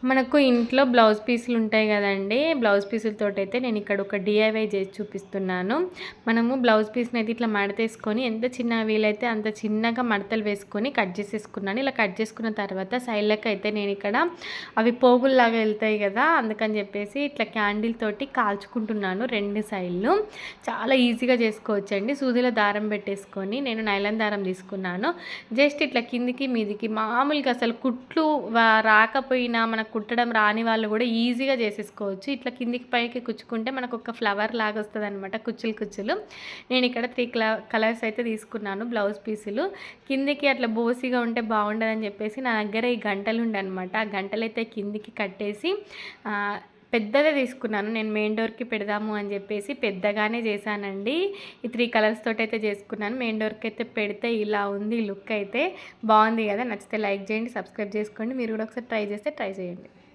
మనకు ఇంట్లో బ్లౌజ్ పీసులు ఉంటాయి కదండీ. బ్లౌజ్ పీసులతోటైతే నేను ఇక్కడ ఒక డీఐవై చేసి చూపిస్తున్నాను. మనము బ్లౌజ్ పీస్‌ని అయితే ఇట్లా మడతేసుకొని ఎంత చిన్నగా వీలైతే అంత చిన్నగా మడతలు వేసుకొని కట్ చేసేసుకున్నాను. ఇలా కట్ చేసుకున్న తర్వాత సైడ్‌లకి అయితే నేను ఇక్కడ అవి పోగుల్లాగా వెళ్తాయి కదా, అందుకని చెప్పేసి ఇట్లా క్యాండిల్ తోటి కాల్చుకుంటున్నాను 2 సైడ్‌లు. చాలా ఈజీగా చేసుకోవచ్చండి. సూదిలో దారం పెట్టేసుకొని నేను నైలాన్ దారం తీసుకున్నాను. జస్ట్ ఇట్లా కిందికి మీదికి మామూలుగా అసలు కుట్లు రాకపోయినా మనకు కుట్టడం రాని వాళ్ళు కూడా ఈజీగా చేసేసుకోవచ్చు. ఇట్లా కిందికి పైకి కుచ్చుకుంటే మనకు ఒక ఫ్లవర్ లాగా వస్తుందన్నమాట, కుచ్చులు కుచ్చులు. నేను ఇక్కడ 3 కలర్స్ అయితే తీసుకున్నాను బ్లౌజ్ పీసులు. కిందికి అట్లా బోసిగా ఉంటే బాగుండదని చెప్పేసి నా దగ్గర ఈ గంటలు ఉండనమాట. ఆ గంటలైతే కిందికి కట్టేసి పెద్దదే తీసుకున్నాను. నేను మెయిన్ డోర్కి పెడదాము అని చెప్పేసి పెద్దగానే చేశానండి. ఈ 3 కలర్స్ తోటి అయితే చేసుకున్నాను. మెయిన్ డోర్కి అయితే పెడితే ఇలా ఉంది లుక్ అయితే. బాగుంది కదా, నచ్చితే లైక్ చేయండి, సబ్స్క్రైబ్ చేసుకోండి. మీరు కూడా ఒకసారి ట్రై చేస్తే ట్రై చేయండి.